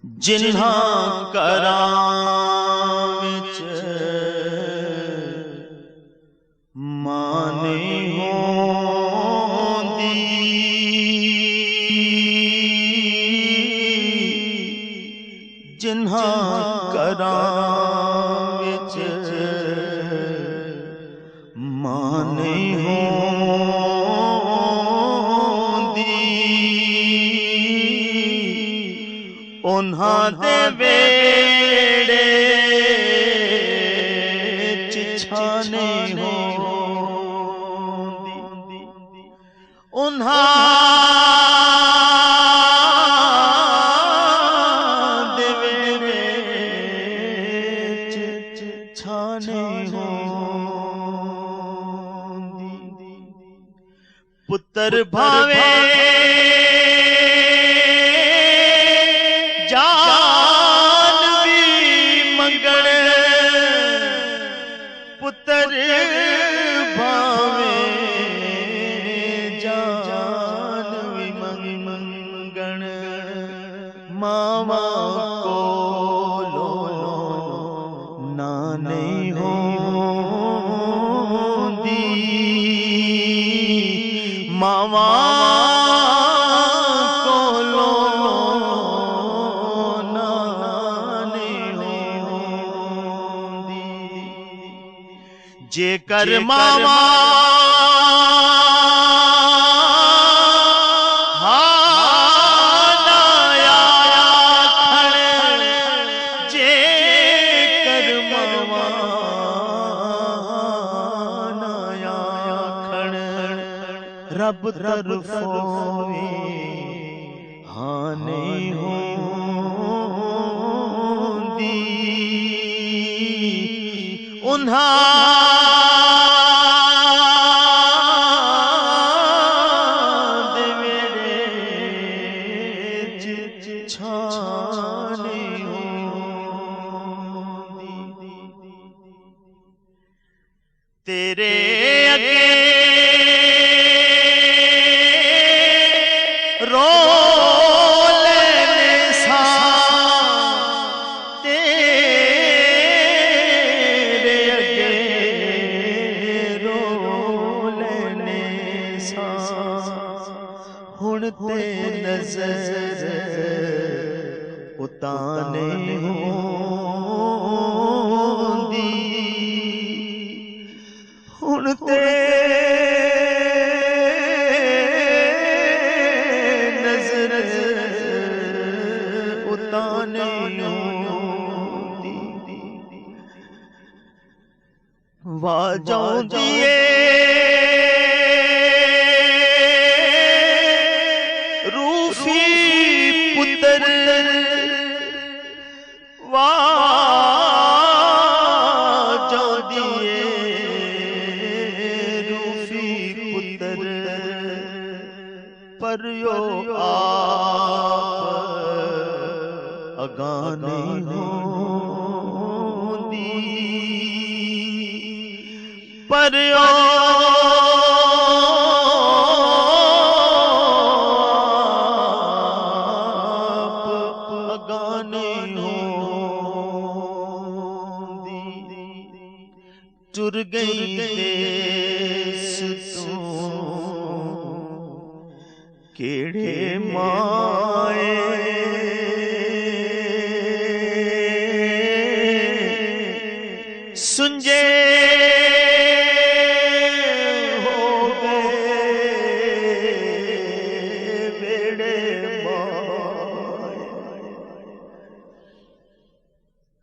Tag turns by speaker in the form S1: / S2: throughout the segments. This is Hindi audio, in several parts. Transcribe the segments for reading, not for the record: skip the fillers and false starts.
S1: जिन्हा करां विच माने होंदी, जिन्हा करां विच माने होंदी, उन्हां दे वेड़े च छाने होंदी, उन्हां दे वेड़े च छाने होंदी। पुत्र भावे जान भी मंगण, पुत्र भावे जान भी मंगण, मावा कोलो ना नहीं होंदी, मावा कोलो ना नहीं होंदी। जेकर मावा रब तरफों हाँ नहीं होंदी, उन्हां दे वेड़े च छाने होंदी। तेरे अगे रो लेने सा, तेरे अगे रो लेने सा, हुण ते नजर उताने होंदी, हुण ते उताने होंदी। वाजां दिए रूफी पुत्र, वाजां दिए रूफी पुत्र, पर यो आप अगाने होंदी, पर आप अगाने होंदी। टुर गई देस तो केड़े माए, सुंजे हो गए वेड़े माए,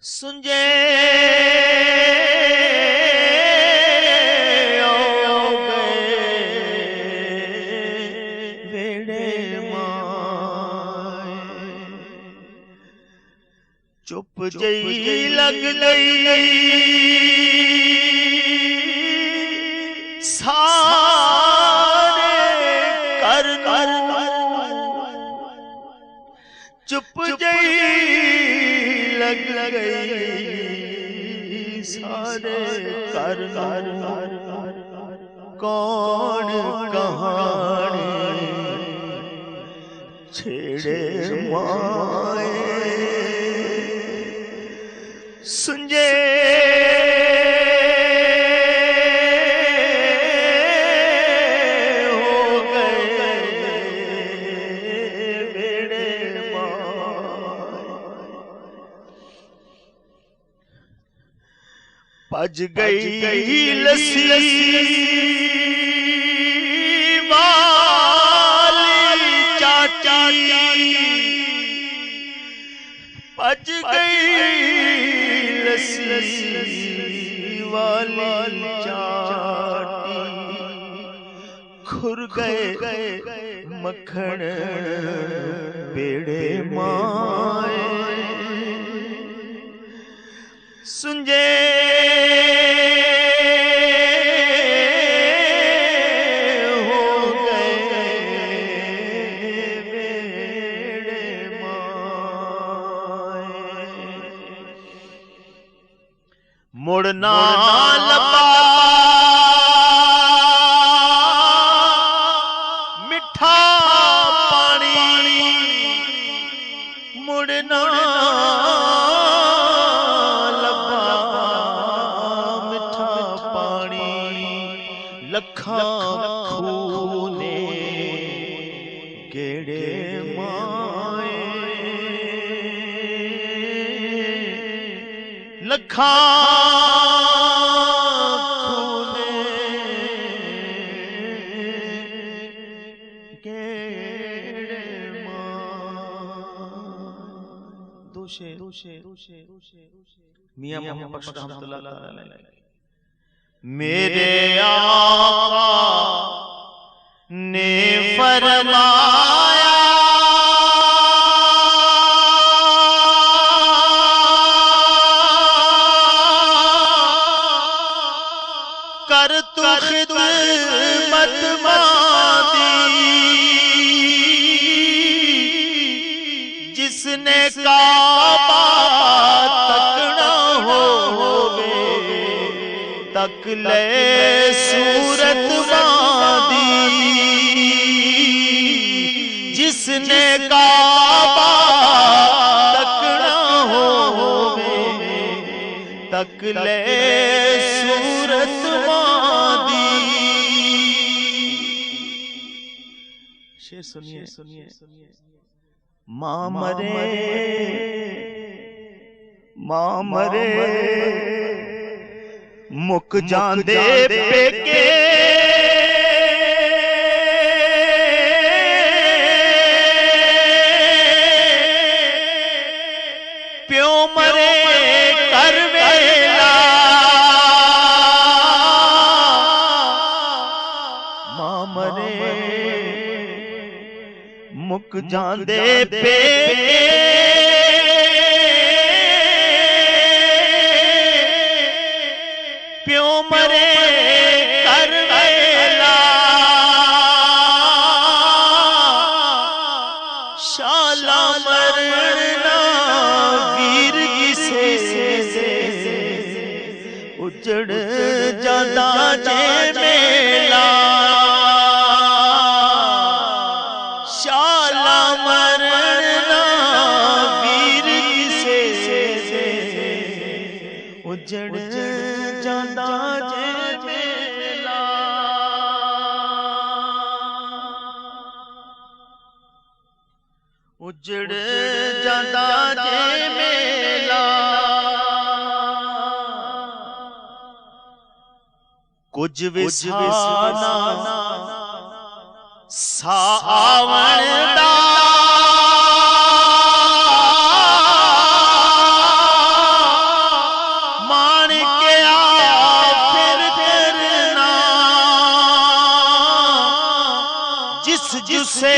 S1: सुंजे हो गए वेड़े माए। चुप जई लग गई सारे कर कर, चुप जई लग गई सारे कर कर, कौन कहानी छेड़े माए सुंजे हो गए बेड़े माए। पज गई लस्सी पज गई लस्सी वाली चाटी खुर गए मक्खन बेड़े माए सुंजे मुड़ना लबा मिठा पानी मुड़ना लबा मिठा पानी लखा खूने गेड़े माए लखा मियां मोहम्मद बख्श रहमतुल्लाह अलैह। मेरे आका ने फरमाया कर तू खिदमत मादी जिसने काबा तकना होवे तक ले सूरत मादी जिसने काबा तकना होवे तक ले सूरत मादी। शेर सुनिए माँ मरे मुक जांदे पेके प्यो मरे कर वेला माँ मरे मुक जांदे पेके प्यो मरे कर वेला शाला मरना वीर किसे उजड़ जादा जे मेला शाला मरना वीर किसे उजड़ जादा जे मेला। उजड़ जादा जे मेला कुछ विसाना सावण दा मान के आ फिर करना जिस जिसे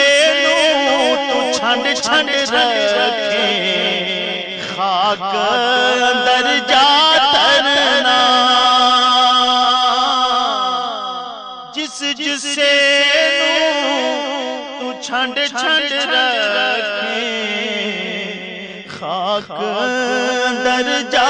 S1: तू छंड छंड रखे खाक अंदर जा तरना जिस जिसे तू छंड छंड रखे खाक अंदर जा